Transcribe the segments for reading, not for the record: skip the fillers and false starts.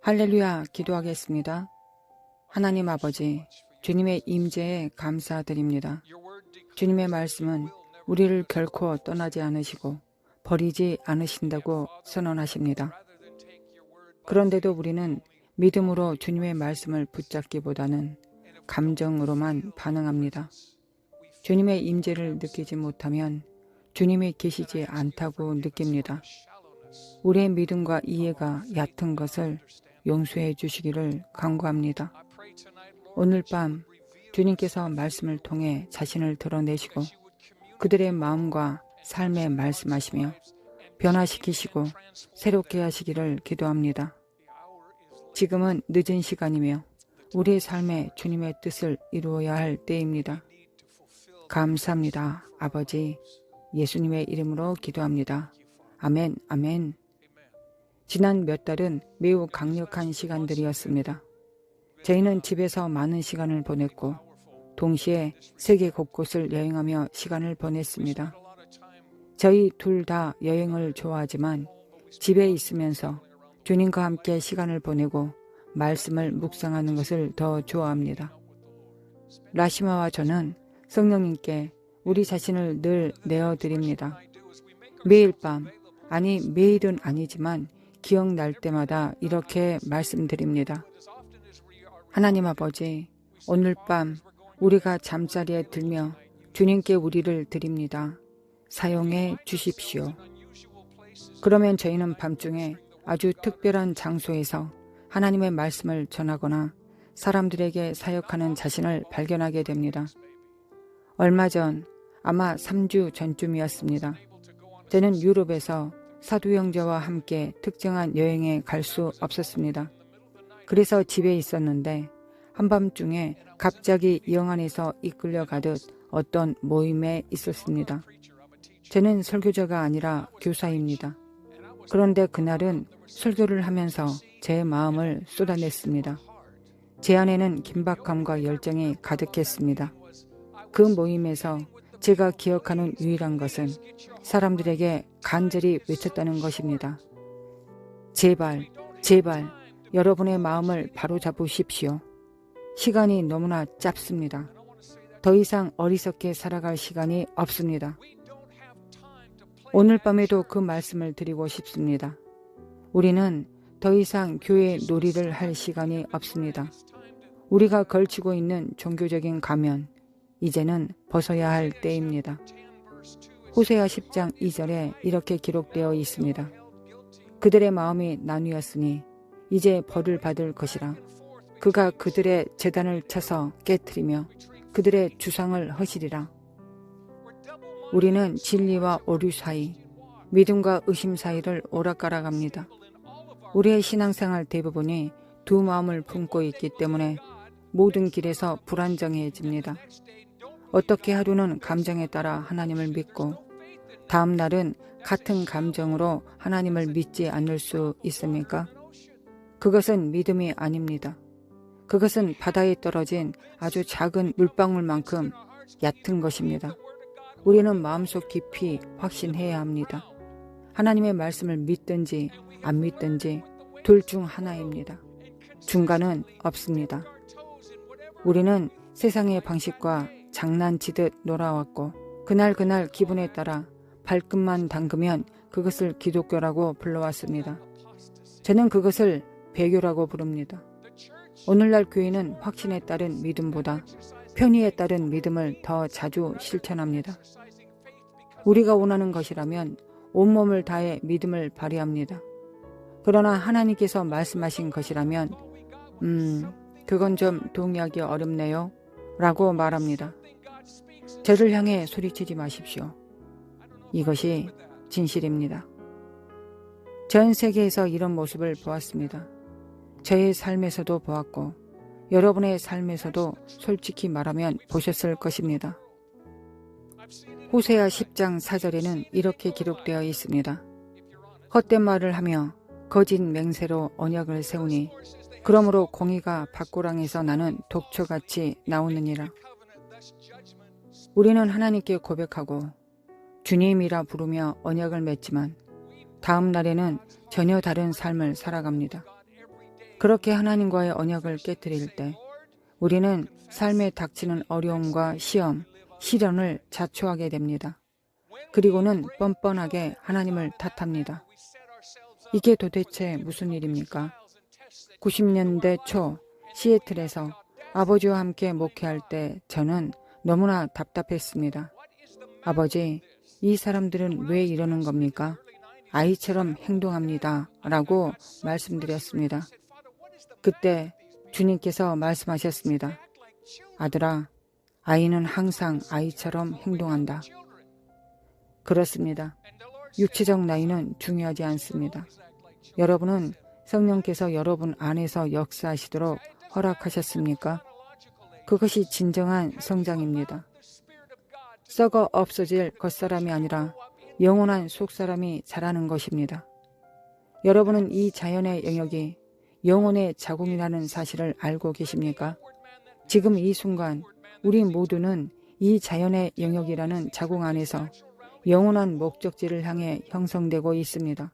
할렐루야, 기도하겠습니다. 하나님 아버지, 주님의 임재에 감사드립니다. 주님의 말씀은 우리를 결코 떠나지 않으시고 버리지 않으신다고 선언하십니다. 그런데도 우리는 믿음으로 주님의 말씀을 붙잡기보다는 감정으로만 반응합니다. 주님의 임재를 느끼지 못하면 주님이 계시지 않다고 느낍니다. 우리의 믿음과 이해가 얕은 것을 용서해 주시기를 간구합니다. 오늘 밤 주님께서 말씀을 통해 자신을 드러내시고 그들의 마음과 삶에 말씀하시며 변화시키시고 새롭게 하시기를 기도합니다. 지금은 늦은 시간이며 우리의 삶에 주님의 뜻을 이루어야 할 때입니다. 감사합니다. 아버지, 예수님의 이름으로 기도합니다. 아멘, 아멘. 지난 몇 달은 매우 강력한 시간들이었습니다. 저희는 집에서 많은 시간을 보냈고 동시에 세계 곳곳을 여행하며 시간을 보냈습니다. 저희 둘 다 여행을 좋아하지만 집에 있으면서 주님과 함께 시간을 보내고 말씀을 묵상하는 것을 더 좋아합니다. 라시마와 저는 성령님께 우리 자신을 늘 내어드립니다. 매일 밤, 아니 매일은 아니지만 기억날 때마다 이렇게 말씀드립니다. 하나님 아버지, 오늘 밤 우리가 잠자리에 들며 주님께 우리를 드립니다. 사용해 주십시오. 그러면 저희는 밤중에 아주 특별한 장소에서 하나님의 말씀을 전하거나 사람들에게 사역하는 자신을 발견하게 됩니다. 얼마 전, 아마 3주 전쯤이었습니다. 저는 유럽에서 사도 형제와 함께 특정한 여행에 갈 수 없었습니다. 그래서 집에 있었는데 한밤중에 갑자기 영 안에서 이끌려가듯 어떤 모임에 있었습니다. 저는 설교자가 아니라 교사입니다. 그런데 그날은 설교를 하면서 제 마음을 쏟아냈습니다. 제 안에는 긴박감과 열정이 가득했습니다. 그 모임에서 제가 기억하는 유일한 것은 사람들에게 간절히 외쳤다는 것입니다. 제발, 제발 여러분의 마음을 바로잡으십시오. 시간이 너무나 짧습니다. 더 이상 어리석게 살아갈 시간이 없습니다. 오늘 밤에도 그 말씀을 드리고 싶습니다. 우리는 더 이상 교회 놀이를 할 시간이 없습니다. 우리가 걸치고 있는 종교적인 가면, 이제는 벗어야 할 때입니다. 호세아 10장 2절에 이렇게 기록되어 있습니다. 그들의 마음이 나뉘었으니 이제 벌을 받을 것이라. 그가 그들의 제단을 쳐서 깨트리며 그들의 주상을 허시리라. 우리는 진리와 오류 사이, 믿음과 의심 사이를 오락가락합니다. 우리의 신앙생활 대부분이 두 마음을 품고 있기 때문에 모든 길에서 불안정해집니다. 어떻게 하루는 감정에 따라 하나님을 믿고 다음 날은 같은 감정으로 하나님을 믿지 않을 수 있습니까? 그것은 믿음이 아닙니다. 그것은 바다에 떨어진 아주 작은 물방울만큼 얕은 것입니다. 우리는 마음속 깊이 확신해야 합니다. 하나님의 말씀을 믿든지 안 믿든지 둘 중 하나입니다. 중간은 없습니다. 우리는 세상의 방식과 장난치듯 놀아왔고 그날 기분에 따라 발끝만 담그면 그것을 기독교라고 불러왔습니다. 저는 그것을 배교라고 부릅니다. 오늘날 교회는 확신에 따른 믿음보다 편의에 따른 믿음을 더 자주 실천합니다. 우리가 원하는 것이라면 온몸을 다해 믿음을 발휘합니다. 그러나 하나님께서 말씀하신 것이라면 그건 좀 동의하기 어렵네요 라고 말합니다. 저를 향해 소리치지 마십시오. 이것이 진실입니다. 전 세계에서 이런 모습을 보았습니다. 저의 삶에서도 보았고 여러분의 삶에서도 솔직히 말하면 보셨을 것입니다. 호세아 10장 4절에는 이렇게 기록되어 있습니다. 헛된 말을 하며 거짓 맹세로 언약을 세우니 그러므로 공의가 밭고랑에서 나는 독초같이 나오느니라. 우리는 하나님께 고백하고 주님이라 부르며 언약을 맺지만 다음 날에는 전혀 다른 삶을 살아갑니다. 그렇게 하나님과의 언약을 깨뜨릴 때 우리는 삶에 닥치는 어려움과 시험, 시련을 자초하게 됩니다. 그리고는 뻔뻔하게 하나님을 탓합니다. 이게 도대체 무슨 일입니까? 90년대 초 시애틀에서 아버지와 함께 목회할 때 저는 너무나 답답했습니다. 아버지, 이 사람들은 왜 이러는 겁니까? 아이처럼 행동합니다. 라고 말씀드렸습니다. 그때 주님께서 말씀하셨습니다. 아들아, 아이는 항상 아이처럼 행동한다. 그렇습니다. 육체적 나이는 중요하지 않습니다. 여러분은 성령께서 여러분 안에서 역사하시도록 허락하셨습니까? 그것이 진정한 성장입니다. 썩어 없어질 겉사람이 아니라 영원한 속사람이 자라는 것입니다. 여러분은 이 자연의 영역이 영혼의 자궁이라는 사실을 알고 계십니까? 지금 이 순간 우리 모두는 이 자연의 영역이라는 자궁 안에서 영원한 목적지를 향해 형성되고 있습니다.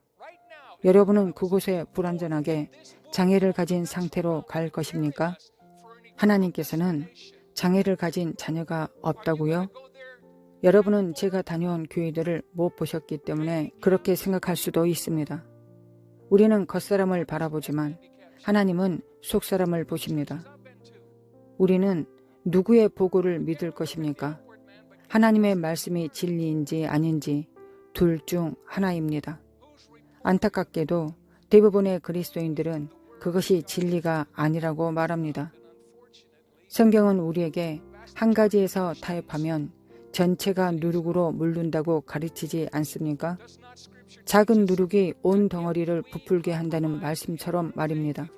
여러분은 그곳에 불완전하게 장애를 가진 상태로 갈 것입니까? 하나님께서는 장애를 가진 자녀가 없다고요? 여러분은 제가 다녀온 교회들을 못 보셨기 때문에 그렇게 생각할 수도 있습니다. 우리는 겉사람을 바라보지만 하나님은 속사람을 보십니다. 우리는 누구의 보고를 믿을 것입니까? 하나님의 말씀이 진리인지 아닌지 둘 중 하나입니다. 안타깝게도 대부분의 그리스도인들은 그것이 진리가 아니라고 말합니다. 성경은 우리에게 한 가지에서 타협하면 전체가 누룩으로 물른다고 가르치지 않습니까? 작은 누룩이 온 덩어리를 부풀게 한다는 말씀처럼 말입니다.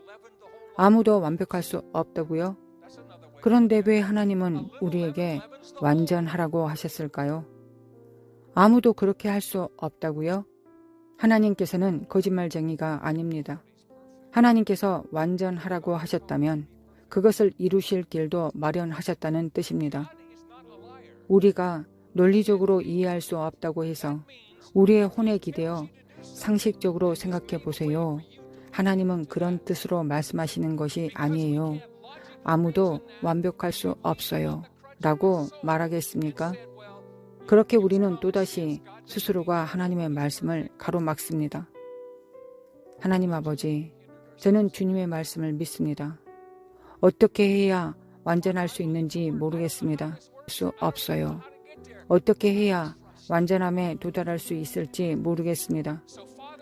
아무도 완벽할 수 없다고요? 그런데 왜 하나님은 우리에게 완전하라고 하셨을까요? 아무도 그렇게 할 수 없다고요? 하나님께서는 거짓말쟁이가 아닙니다. 하나님께서 완전하라고 하셨다면 그것을 이루실 길도 마련하셨다는 뜻입니다. 우리가 논리적으로 이해할 수 없다고 해서 우리의 혼에 기대어 상식적으로 생각해 보세요. 하나님은 그런 뜻으로 말씀하시는 것이 아니에요. 아무도 완벽할 수 없어요. 라고 말하겠습니까? 그렇게 우리는 또다시 스스로가 하나님의 말씀을 가로막습니다. 하나님 아버지, 저는 주님의 말씀을 믿습니다. 어떻게 해야 완전할 수 있는지 모르겠습니다. 수 없어요. 어떻게 해야 완전함에 도달할 수 있을지 모르겠습니다.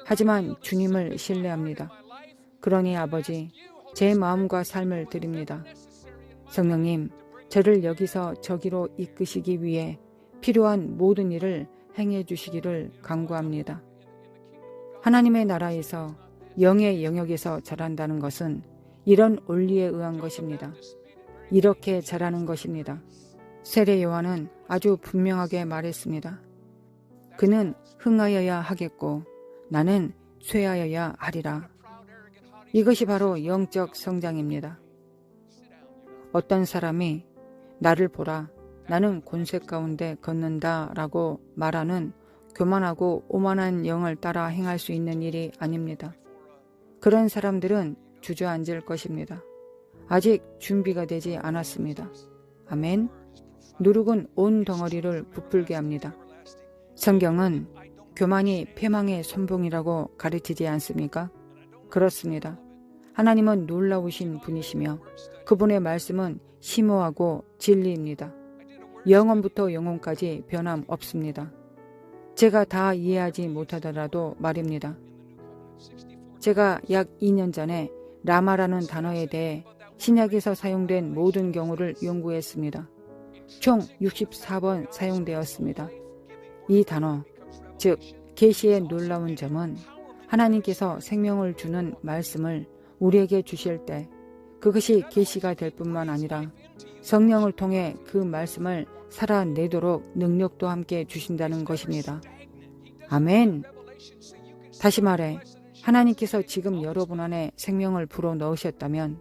하지만 주님을 신뢰합니다. 그러니 아버지, 제 마음과 삶을 드립니다. 성령님, 저를 여기서 저기로 이끄시기 위해 필요한 모든 일을 행해 주시기를 간구합니다. 하나님의 나라에서 영의 영역에서 자란다는 것은 이런 원리에 의한 것입니다. 이렇게 자라는 것입니다. 세례 요한은 아주 분명하게 말했습니다. 그는 흥하여야 하겠고 나는 쇠하여야 하리라. 이것이 바로 영적 성장입니다. 어떤 사람이 나를 보라, 나는 곤색 가운데 걷는다 라고 말하는 교만하고 오만한 영을 따라 행할 수 있는 일이 아닙니다. 그런 사람들은 주저앉을 것입니다. 아직 준비가 되지 않았습니다. 아멘. 누룩은 온 덩어리를 부풀게 합니다. 성경은 교만이 패망의 선봉이라고 가르치지 않습니까? 그렇습니다. 하나님은 놀라우신 분이시며 그분의 말씀은 심오하고 진리입니다. 영원부터 영원까지 변함없습니다. 제가 다 이해하지 못하더라도 말입니다. 제가 약 2년 전에 라마라는 단어에 대해 신약에서 사용된 모든 경우를 연구했습니다. 총 64번 사용되었습니다. 이 단어, 즉 계시의 놀라운 점은 하나님께서 생명을 주는 말씀을 우리에게 주실 때 그것이 계시가 될 뿐만 아니라 성령을 통해 그 말씀을 살아내도록 능력도 함께 주신다는 것입니다. 아멘. 다시 말해 하나님께서 지금 여러분 안에 생명을 불어넣으셨다면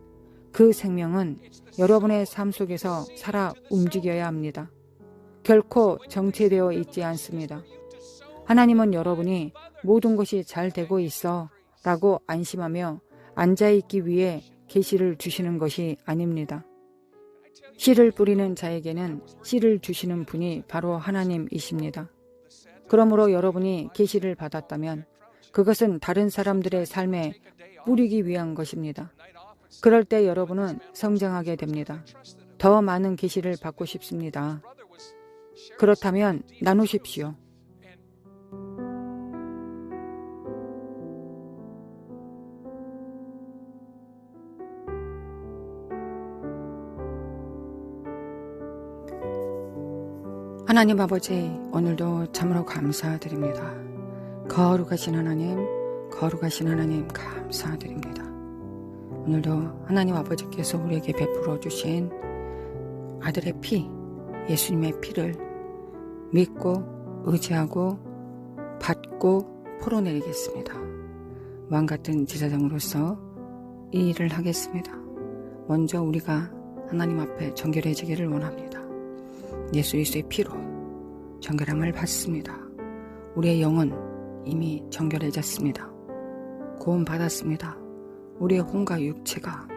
그 생명은 여러분의 삶 속에서 살아 움직여야 합니다. 결코 정체되어 있지 않습니다. 하나님은 여러분이 모든 것이 잘 되고 있어 라고 안심하며 앉아있기 위해 계시를 주시는 것이 아닙니다. 씨를 뿌리는 자에게는 씨를 주시는 분이 바로 하나님이십니다. 그러므로 여러분이 계시를 받았다면 그것은 다른 사람들의 삶에 뿌리기 위한 것입니다. 그럴 때 여러분은 성장하게 됩니다. 더 많은 계시를 받고 싶습니다. 그렇다면 나누십시오. 하나님 아버지, 오늘도 참으로 감사드립니다. 거룩하신 하나님, 거룩하신 하나님 감사드립니다. 오늘도 하나님 아버지께서 우리에게 베풀어 주신 아들의 피, 예수님의 피를 믿고 의지하고 받고 풀어내리겠습니다. 왕같은 제사장으로서 이 일을 하겠습니다. 먼저 우리가 하나님 앞에 정결해지기를 원합니다. 예수 그리스도의 피로 정결함을 받습니다. 우리의 영은 이미 정결해졌습니다. 구원 받았습니다. 우리의 혼과 육체가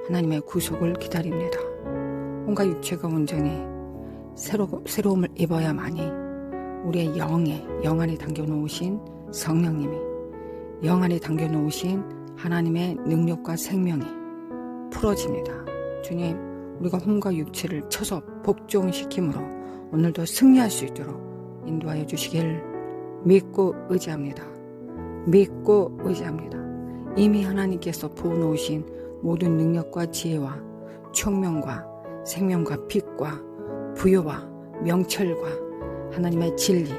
하나님의 구속을 기다립니다. 혼과 육체가 온전히 새로움을 입어야만이 우리의 영 안에 담겨놓으신 성령님이, 영 안에 담겨놓으신 하나님의 능력과 생명이 풀어집니다. 주님, 우리가 혼과 육체를 쳐서 복종시킴으로 오늘도 승리할 수 있도록 인도하여 주시길 믿고 의지합니다. 믿고 의지합니다. 이미 하나님께서 부어놓으신 모든 능력과 지혜와 총명과 생명과 빛과 부여와 명철과 하나님의 진리,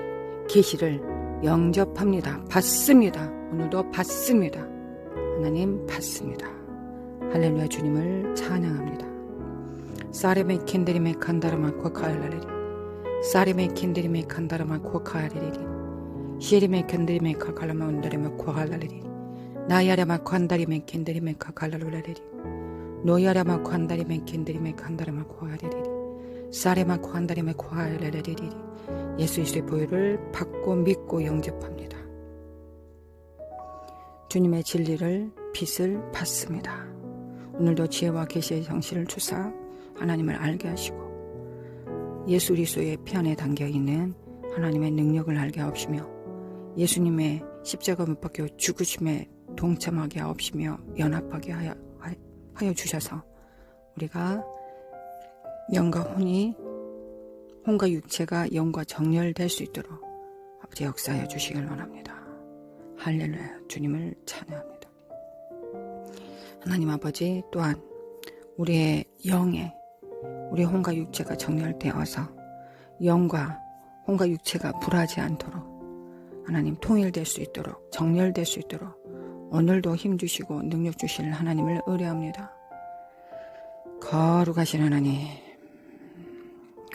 계시를 영접합니다. 받습니다. 오늘도 받습니다. 하나님 받습니다. 할렐루야. 주님을 찬양합니다. 사레메 캔데리메 칸다라마 코카알라레리 사레메 캔데리메 칸다라마 코카알레리 시에리메 캔데리메 카칼라마 온다레메 코알라레리 나야라마 칸다리메 캔데리메 카칼라로라레리 노야라마 칸다리메 캔데리메 칸다라마 코알레리 사레마 칸다리메 코알라레리 예수 그리스도의 보혈을 받고 믿고 영접합니다. 주님의 진리를 빛을 받습니다. 오늘도 지혜와 계시의 정신을 주사 하나님을 알게 하시고 예수 그리스도의 피 안에 담겨있는 하나님의 능력을 알게 하옵시며 예수님의 십자가 못 박혀 죽으심에 동참하게 하옵시며 연합하게 하여 주셔서 우리가 영과 혼과 육체가 영과 정렬될 수 있도록 아버지 역사하여 주시길 원합니다. 할렐루야. 주님을 찬양합니다. 하나님 아버지, 또한 우리의 영에 우리 혼과 육체가 정렬되어서 영과 혼과 육체가 불하지 않도록 하나님 통일될 수 있도록 정렬될 수 있도록 오늘도 힘주시고 능력 주실 하나님을 의뢰합니다. 거룩하신 하나님,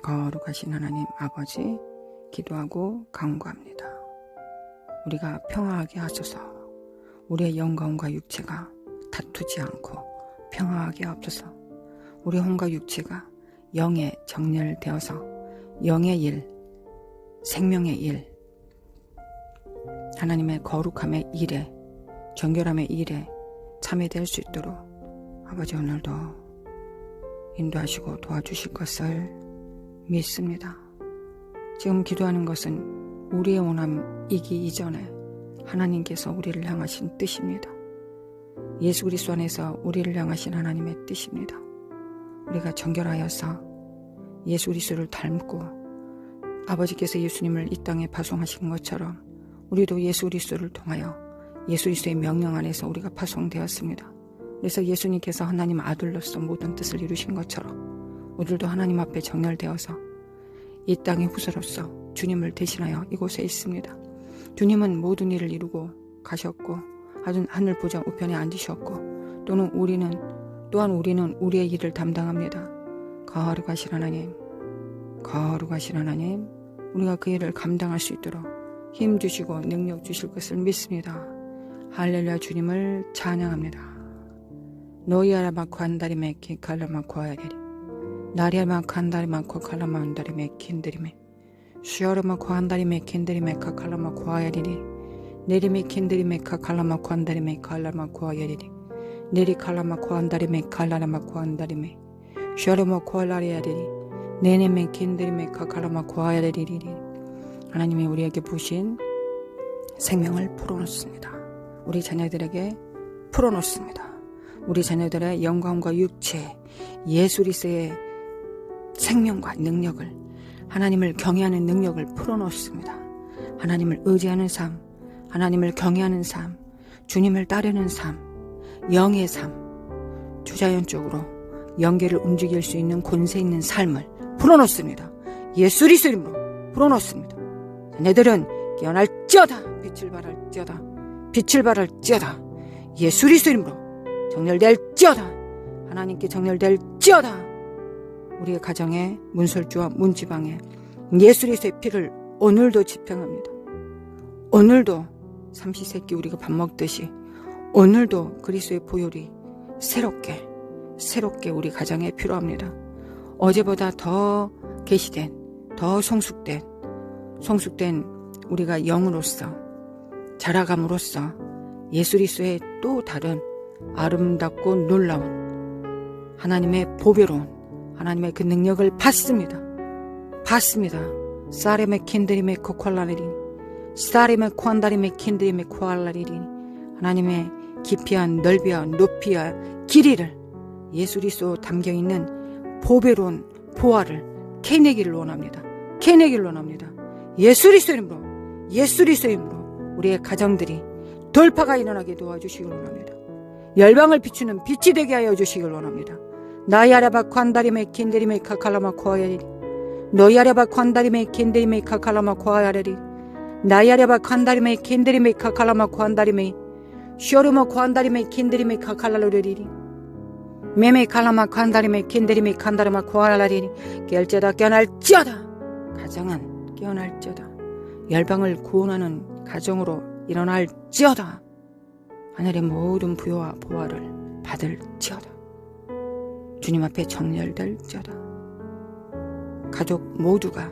거룩하신 하나님 아버지, 기도하고 간구합니다. 우리가 평화하게 하소서. 우리의 영과 혼과 육체가 다투지 않고 평화하게 하옵소서. 우리 혼과 육체가 영에 정렬되어서 영의 일, 생명의 일, 하나님의 거룩함의 일에, 정결함의 일에 참여될 수 있도록 아버지 오늘도 인도하시고 도와주실 것을 믿습니다. 지금 기도하는 것은 우리의 원함이기 이전에 하나님께서 우리를 향하신 뜻입니다. 예수 그리스도 안에서 우리를 향하신 하나님의 뜻입니다. 우리가 정결하여서 예수 그리스도를 닮고 아버지께서 예수님을 이 땅에 파송하신 것처럼 우리도 예수 그리스도를 통하여 예수 그리스도의 명령 안에서 우리가 파송되었습니다. 그래서 예수님께서 하나님 아들로서 모든 뜻을 이루신 것처럼 우리도 하나님 앞에 정렬되어서 이 땅의 후사로서 주님을 대신하여 이곳에 있습니다. 주님은 모든 일을 이루고 가셨고 하늘 보좌 우편에 앉으셨고 또한 우리는 우리의 일을 담당합니다. 거룩하신 하나님, 거룩하신 하나님, 우리가 그 일을 감당할 수 있도록 힘주시고 능력 주실 것을 믿습니다. 할렐루야. 주님을 찬양합니다. 노이아라마코 한다리메키 칼라마코 아야리리 나리아마코 한다리마코 칼라마운다리메 킨드리메 슈어르마코 한다리메 킨드리메카 칼라마코 아야리리 내리메 킨드리메카 칼라마코 한다리메 칼라마코 아야리리 네리 칼라마 코안다리메 칼라라마 코안다리메 셔르모 코알라리아리리 네네메 킨드리메 카칼라마 코아야리리리. 하나님이 우리에게 부신 생명을 풀어놓습니다. 우리 자녀들에게 풀어놓습니다. 우리 자녀들의 영광과 육체, 예수 그리스도의 생명과 능력을, 하나님을 경외하는 능력을 풀어놓습니다. 하나님을 의지하는 삶, 하나님을 경외하는 삶, 주님을 따르는 삶, 영의 삶, 주자연적으로 영계를 움직일 수 있는 권세 있는 삶을 풀어놓습니다. 예수 그리스도 이름으로 풀어놓습니다. 자녀들은 깨어날지어다. 빛을 발할지어다. 빛을 발할지어다. 예수 그리스도 이름으로 정렬될지어다. 하나님께 정렬될지어다. 우리의 가정에 문설주와 문지방에 예수 그리스도의 피를 오늘도 집행합니다. 오늘도 삼시세끼 우리가 밥 먹듯이 오늘도 그리스도의 보혈이 새롭게 우리 가정에 필요합니다. 어제보다 더 계시된, 더 성숙된 우리가 영으로서 자라감으로써 예수 그리스도의 또 다른 아름답고 놀라운 하나님의 보배로운 하나님의 그 능력을 받습니다. 사레메 킨드리메 코콜라리리 사레메 코안다리메 킨드리메 코알라리리. 하나님의 깊이와 넓이와 높이와 길이를 예수 그리스도 담겨있는 보배로운 보화를 캐내기를 원합니다. 예수 그리스도 이름으로 우리의 가정들이 돌파가 일어나게 도와주시길 원합니다. 열방을 비추는 빛이 되게 하여 주시길 원합니다. 나야라바 관다리메 킨데리메 카칼라마 코아야리 너야라바 관다리메 킨데리메 카칼라마 코아야리 나야라바 관다리메 킨데리메 카칼라마 코안다리메 쇼르모 코안다리메 킨데리메 카칼라로리리 메메 칼라마 관다리메 킨데리메 칸다라마 코아라리리. 깨어날지어다. 가정은 깨어날지어다. 열방을 구원하는 가정으로 일어날지어다. 하늘의 모든 부여와 보화를 받을지어다. 주님 앞에 정렬될지어다. 가족 모두가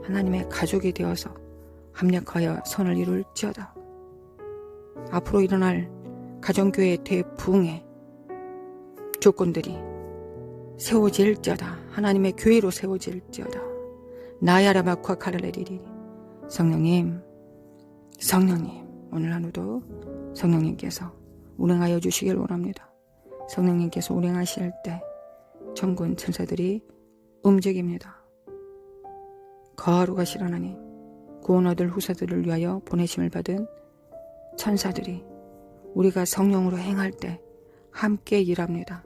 하나님의 가족이 되어서 합력하여 선을 이룰지어다. 앞으로 일어날 가정교회 대부흥의 조건들이 세워질지어다. 하나님의 교회로 세워질지어다. 나야라마쿠아 카랄레리리. 성령님 오늘 하루도 성령님께서 운행하여 주시길 원합니다. 성령님께서 운행하실 때 천군 천사들이 움직입니다. 거룩하신 하나님, 구원 얻을 후사들을 위하여 보내심을 받은 천사들이 우리가 성령으로 행할 때 함께 일합니다.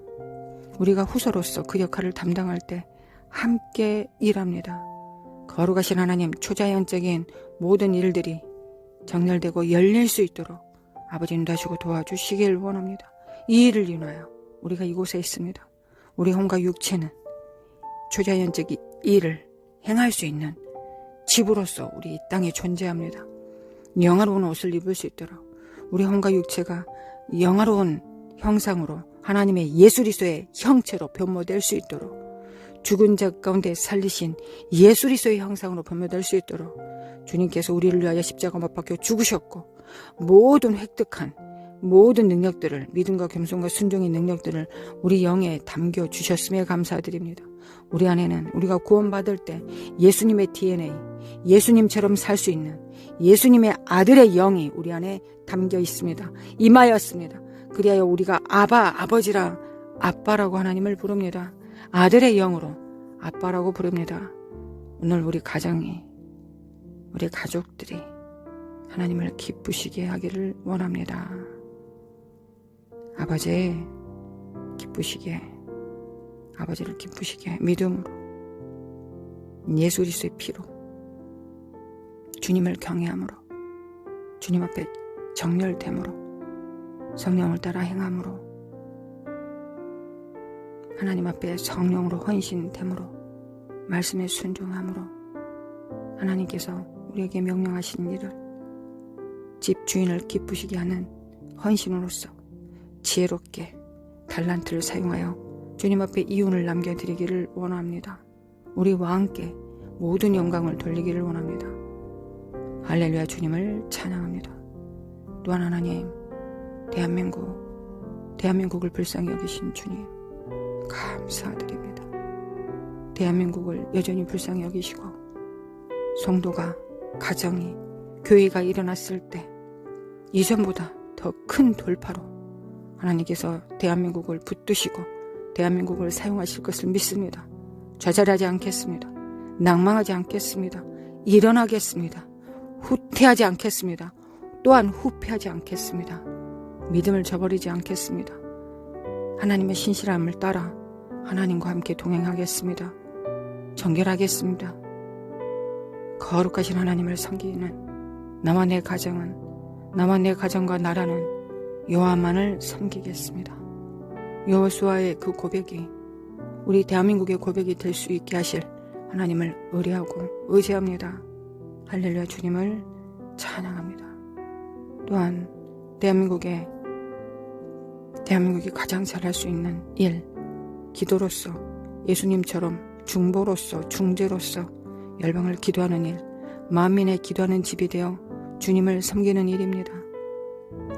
우리가 후손으로서 그 역할을 담당할 때 함께 일합니다. 거룩하신 하나님, 초자연적인 모든 일들이 정렬되고 열릴 수 있도록 아버지 인도하시고 도와주시길 원합니다. 이 일을 인하여 우리가 이곳에 있습니다. 우리 혼과 육체는 초자연적 일을 행할 수 있는 집으로서 우리 이 땅에 존재합니다. 영화로운 옷을 입을 수 있도록 우리 혼과 육체가 영화로운 형상으로 하나님의 예수 그리스도의 형체로 변모될 수 있도록, 죽은 자 가운데 살리신 예수 그리스도의 형상으로 변모될 수 있도록 주님께서 우리를 위하여 십자가 못 박혀 죽으셨고 모든 획득한 모든 능력들을, 믿음과 겸손과 순종의 능력들을 우리 영에 담겨 주셨음에 감사드립니다. 우리 안에는 우리가 구원받을 때 예수님의 DNA, 예수님처럼 살 수 있는 예수님의 아들의 영이 우리 안에 담겨 있습니다. 임하였습니다. 그리하여 우리가 아버지라, 아빠라고 하나님을 부릅니다. 아들의 영으로 아빠라고 부릅니다. 오늘 우리 가정이, 우리 가족들이 하나님을 기쁘시게 하기를 원합니다. 아버지 기쁘시게, 아버지를 기쁘시게 믿음으로, 예수 그리스도의 피로, 주님을 경외함으로, 주님 앞에 정렬됨으로, 성령을 따라 행함으로, 하나님 앞에 성령으로 헌신됨으로, 말씀에 순종함으로 하나님께서 우리에게 명령하신 일을 집 주인을 기쁘시게 하는 헌신으로서 지혜롭게 달란트를 사용하여 주님 앞에 이윤을 남겨드리기를 원합니다. 우리 왕께 모든 영광을 돌리기를 원합니다. 할렐루야. 주님을 찬양합니다. 또한 하나님, 대한민국 대한민국을 불쌍히 여기신 주님 감사드립니다. 대한민국을 여전히 불쌍히 여기시고 성도가, 가정이, 교회가 일어났을 때 이전보다 더 큰 돌파로 하나님께서 대한민국을 붙드시고 대한민국을 사용하실 것을 믿습니다. 좌절하지 않겠습니다. 낭망하지 않겠습니다. 일어나겠습니다. 후퇴하지 않겠습니다. 또한 후패하지 않겠습니다. 믿음을 저버리지 않겠습니다. 하나님의 신실함을 따라 하나님과 함께 동행하겠습니다. 정결하겠습니다. 거룩하신 하나님을 섬기는 나와 내 가정은, 나와 내 가정과 나라는 여호와만을 섬기겠습니다. 여호수아의 그 고백이 우리 대한민국의 고백이 될 수 있게 하실 하나님을 의뢰하고 의지합니다. 할렐루야. 주님을 찬양합니다. 또한 대한민국이 가장 잘할 수 있는 일, 기도로서, 예수님처럼 중보로서, 중재로서 열방을 기도하는 일, 만민의 기도하는 집이 되어 주님을 섬기는 일입니다.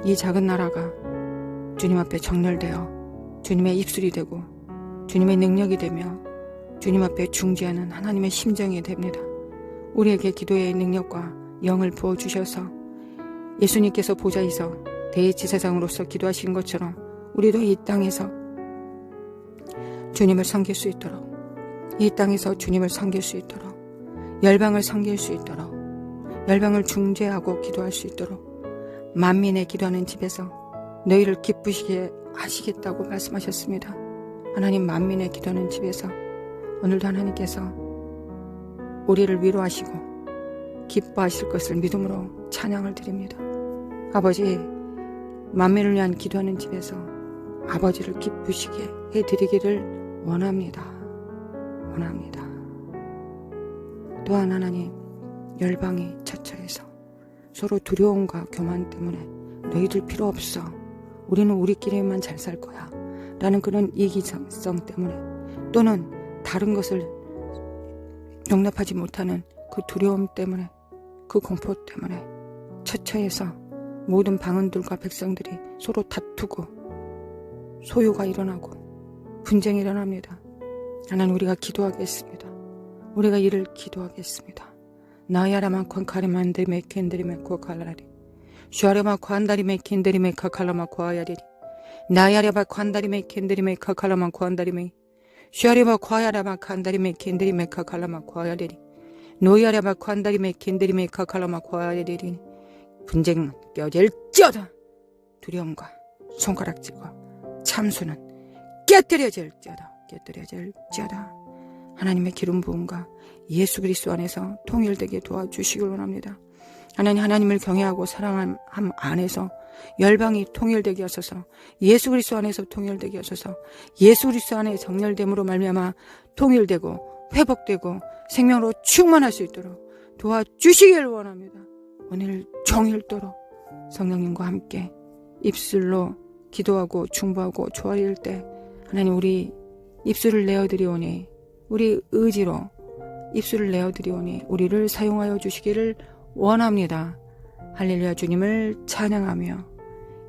이 작은 나라가 주님 앞에 정렬되어 주님의 입술이 되고 주님의 능력이 되며 주님 앞에 중재하는 하나님의 심정이 됩니다. 우리에게 기도의 능력과 영을 부어주셔서 예수님께서 보좌에서 대제사장으로서 기도하신 것처럼 우리도 이 땅에서 주님을 섬길 수 있도록, 이 땅에서 주님을 섬길 수 있도록, 열방을 섬길 수 있도록, 열방을 중재하고 기도할 수 있도록 만민의 기도하는 집에서 너희를 기쁘시게 하시겠다고 말씀하셨습니다. 하나님, 만민의 기도하는 집에서 오늘도 하나님께서 우리를 위로하시고 기뻐하실 것을 믿음으로 찬양을 드립니다. 아버지, 만민을 위한 기도하는 집에서 아버지를 기쁘시게 해드리기를 원합니다. 또한 하나님, 열방이 처처해서 서로 두려움과 교만 때문에 너희들 필요 없어, 우리는 우리끼리만 잘 살 거야 라는 그런 이기성 때문에, 또는 다른 것을 용납하지 못하는 그 두려움 때문에, 그 공포 때문에 처처해서 모든 방언들과 백성들이 서로 다투고 소요가 일어나고 분쟁이 일어납니다. 하나님, 우리가 기도하겠습니다. 우리가 이를 기도하겠습니다. 나야라만 콘카리만데 메켄드리메 코칼라리 슈아레마 관다리메 켄드리메 카칼라마 코아야리리 나야레바 관다리메 켄드리메 카칼라마 코안다리메 슈아레바 과야라마 관다리메 켄드리메 카칼라마 코아야리리 노야레바 관다리메 켄드리메 카칼라마 코아야리리. 분쟁 껴질지어다. 두려움과 손가락질과 참수는 깨뜨려질지어다. 하나님의 기름 부음과 예수 그리스도 안에서 통일되게 도와주시길 원합니다. 하나님을 경외하고 사랑함 안에서 열방이 통일되게 하소서. 예수 그리스도 안에서 통일되게 하소서. 예수 그리스도 안에 정렬됨으로 말미암아 통일되고 회복되고 생명으로 충만할 수 있도록 도와주시길 원합니다. 오늘 종일도록 성령님과 함께 입술로 기도하고 중보하고 조아릴 때 하나님, 우리 입술을 내어드리오니, 우리 의지로 입술을 내어드리오니 우리를 사용하여 주시기를 원합니다. 할렐루야. 주님을 찬양하며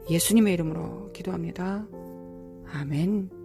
예수님의 이름으로 기도합니다. 아멘.